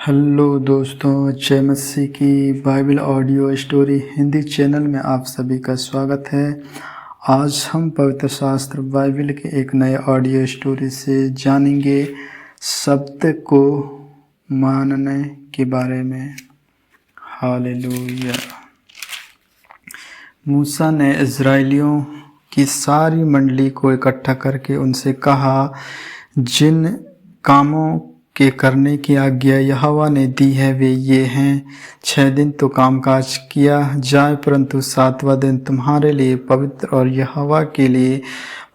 Hello दोस्तों, जय मसीह की Bible audio story Hindi channel में आप सभी का स्वागत है। आज हम पवित्र शास्त्र बाइबल के एक नए ऑडियो स्टोरी से जानेंगे शब्द को मानने के बारे में। हालेलुया। मूसा ने इज़राइलियों की सारी मंडली को इकट्ठा करके उनसे कहा, जिन कामों के करने की आज्ञा यहोवा ने दी है वे ये हैं। 6 दिन तो कामकाज किया जाए, परंतु 7वां दिन तुम्हारे लिए पवित्र और यहोवा के लिए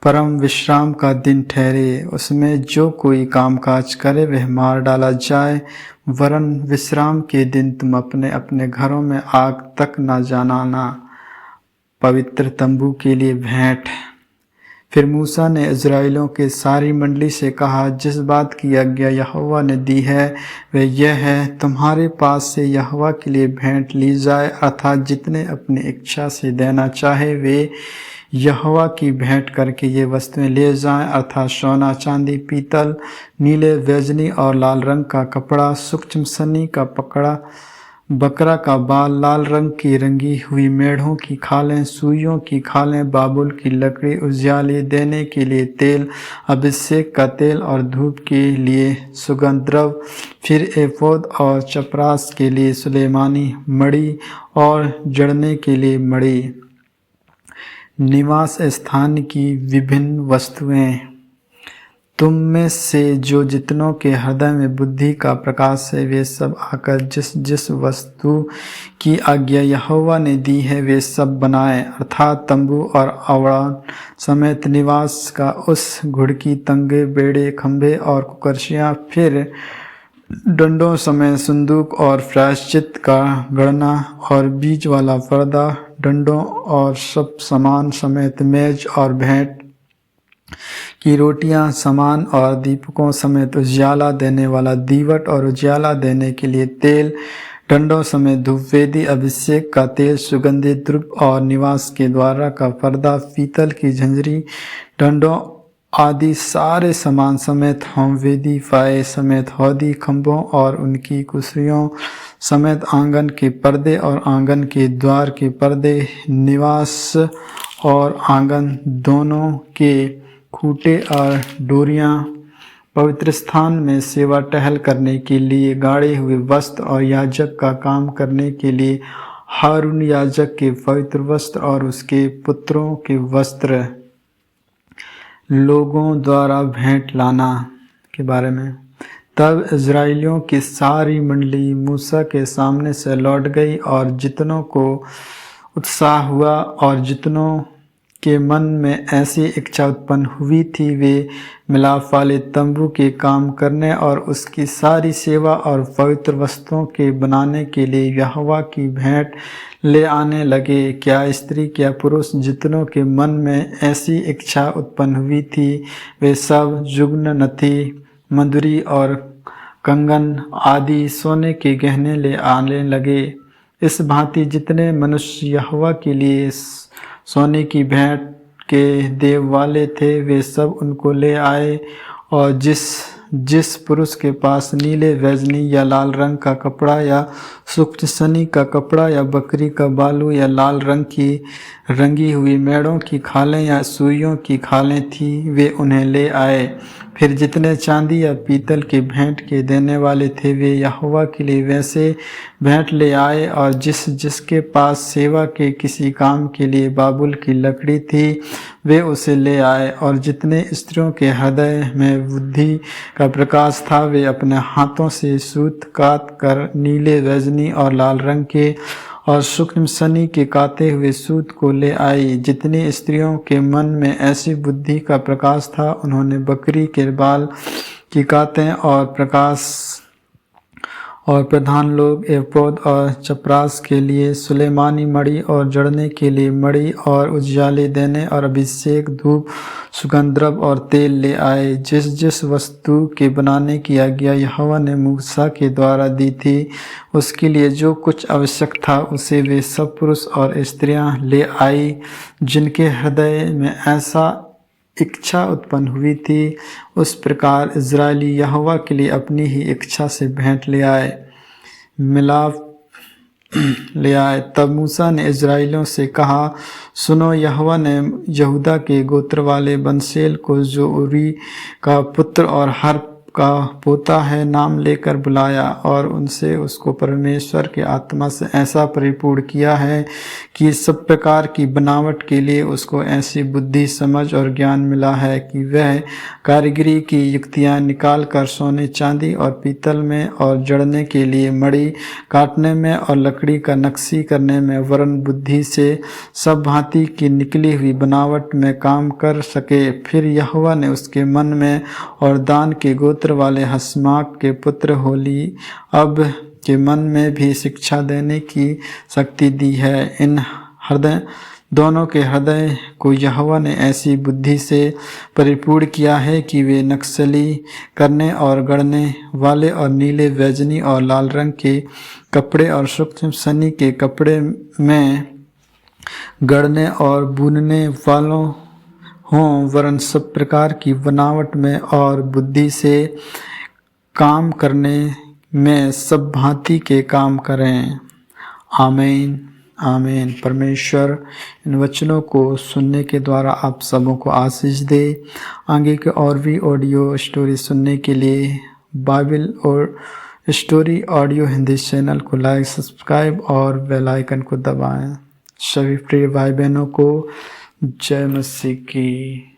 परम विश्राम का दिन ठहरे। उसमें जो कोई कामकाज करे वह मार डाला जाए, वरन विश्राम के दिन तुम अपने अपने घरों में आग तक न जलाना। पवित्र तंबू के लिए भेंट। फिर मूसा ने इज़राइलियों के सारी मंडली से कहा, जिस बात की आज्ञा यहोवा ने दी है वह यह है, तुम्हारे पास से यहोवा के लिए भेंट ली जाए, अर्थात जितने अपनी इच्छा से देना चाहे वे यहोवा की भेंट करके ये वस्तुएं ले जाएं, अर्थात सोना, चांदी, पीतल, नीले, बैजनी और लाल रंग का कपड़ा, सूक्ष्म सनी का पकड़ा, बकरा का बाल, लाल रंग की रंगी हुई मेढ़ों की खालें, सुइयों की खालें, बाबुल की लकड़ी, उजियाले देने के लिए तेल, अभिषेक का तेल और धूप के लिए सुगंध द्रव्य, फिर एपोद और चपरास के लिए सुलेमानी मणि और जड़ने के लिए मणि, निवास स्थान की विभिन्न वस्तुएं। तुम में से जो जितनों के हृदय में बुद्धि का प्रकाश है वे सब आकर जिस जिस वस्तु की आज्ञा यहोवा ने दी है वे सब बनाएं, अर्थात तंबू और अवड़ान समेत निवास का उस घुड़की, तंगे, बेड़े, खंभे और कुकरशियाँ, फिर डंडों समेत संदूक और प्रायश्चित का गड़ना और बीच वाला पर्दा, डंडों और सब सामान समेत मेज और भेंट की रोटियां, सामान और दीपकों समेत उजियाला देने वाला दीवट और उजियाला देने के लिए तेल, डंडों समेत धूपवेदी, अभिषेक का तेल, सुगंधित द्रव्य और निवास के द्वारा का पर्दा, पीतल की झंझरी, डंडों आदि सारे सामान समेत होमवेदी, फाये समेत हौदी, खंभों और उनकी कुर्सियों समेत आंगन के पर्दे और आंगन के द्वार के पर्दे, निवास और आंगन दोनों के खूंटे और डोरियां, पवित्र स्थान में सेवा टहल करने के लिए गाड़े हुए वस्त्र और याजक का काम करने के लिए हारून याजक के पवित्र वस्त्र और उसके पुत्रों के वस्त्र, लोगों द्वारा भेंट लाना के बारे में। तब इज़राइलियों की सारी मंडली मूसा के सामने से लौट गई, और जितनों को उत्साह हुआ और जितनों के मन में ऐसी इच्छा उत्पन्न हुई थी वे मिलाप वाले तंबू के काम करने और उसकी सारी सेवा और पवित्र वस्तुओं के बनाने के लिए यहोवा की भेंट ले आने लगे। क्या स्त्री क्या पुरुष जितनों के मन में ऐसी इच्छा उत्पन्न हुई थी वे सब जुग्न, नथी, मंदुरी और कंगन आदि सोने के गहने ले आने लगे। इस भांति जितने मनुष्य यहोवा के लिए सोने की भेंट के देव वाले थे वे सब उनको ले आए, और जिस पुरुष के पास नीले, बैजनी या लाल रंग का कपड़ा या सूक्ष्म सनी का कपड़ा या बकरी का बालू या लाल रंग की रंगी हुई मेढ़ों की खालें या सुइयों की खालें थी वे उन्हें ले आए। फिर जितने चांदी या पीतल के भेंट के देने वाले थे वे यहोवा के लिए वैसे भेंट ले आए, और जिसके पास सेवा के किसी काम के लिए बाबुल की लकड़ी थी वे उसे ले आए। और जितने स्त्रियों के हृदय में बुद्धि का प्रकाश था वे अपने हाथों से सूत काट कर नीले, बैजनी और लाल रंग के और सूक्ष्म सनी के काते हुए सूत को ले आई। जितनी स्त्रियों के मन में ऐसी बुद्धि का प्रकाश था उन्होंने बकरी के बाल की कातें और प्रधान लोग एपोद और चपरास के लिए सुलेमानी मणि और जड़ने के लिए मणि और उजियाले देने और अभिषेक, धूप, सुगंध द्रव्य और तेल ले आए। जिस जिस वस्तु के बनाने की आज्ञा यहोवा ने मूसा के द्वारा दी थी उसके लिए जो कुछ आवश्यक था उसे वे सब पुरुष और स्त्रियां ले आई, जिनके हृदय में ऐसा इच्छा उत्पन्न हुई थी, उस प्रकार इज़राइली यहोवा के लिए अपनी ही इच्छा से भेंट ले आए, मिलाप ले आए। तब मूसा ने इज़राइलियों से कहा, सुनो, यहोवा ने यहूदा के गोत्र वाले बनसेल को, जो उरी का पुत्र और हर्प का पोता है, नाम लेकर बुलाया और उनसे उसको परमेश्वर के आत्मा से ऐसा परिपूर्ण किया है कि सब प्रकार की बनावट के लिए उसको ऐसी बुद्धि, समझ और ज्ञान मिला है कि वह कारीगरी की युक्तियाँ निकाल कर सोने, चांदी और पीतल में और जड़ने के लिए मणि, काटने में और लकड़ी का नक्शी करने में, वरन बुद्धि से सब भांति की निकली हुई बनावट में काम कर सके। फिर यहोवा ने उसके मन में और दान के गोत्र वाले हसमाक के पुत्र होली अब के मन में भी शिक्षा देने की शक्ति दी है। इन हृदय दोनों के हृदय को यहोवा ने ऐसी बुद्धि से परिपूर्ण किया है कि वे नक्शली करने और गढ़ने वाले और नीले, बैजनी और लाल रंग के कपड़े और सूक्ष्म सनी के कपड़े में गढ़ने और बुनने वालों हों, वरन सब प्रकार की बनावट में और बुद्धि से काम करने में सब भांति के काम करें। आमीन आमीन। परमेश्वर इन वचनों को सुनने के द्वारा आप सबों को आशीष दे। आगे के और भी ऑडियो स्टोरी सुनने के लिए बाइबल और स्टोरी ऑडियो हिंदी चैनल को लाइक, सब्सक्राइब और बेल आइकन को दबाएं। सभी प्रिय भाई बहनों को जय मसीह की।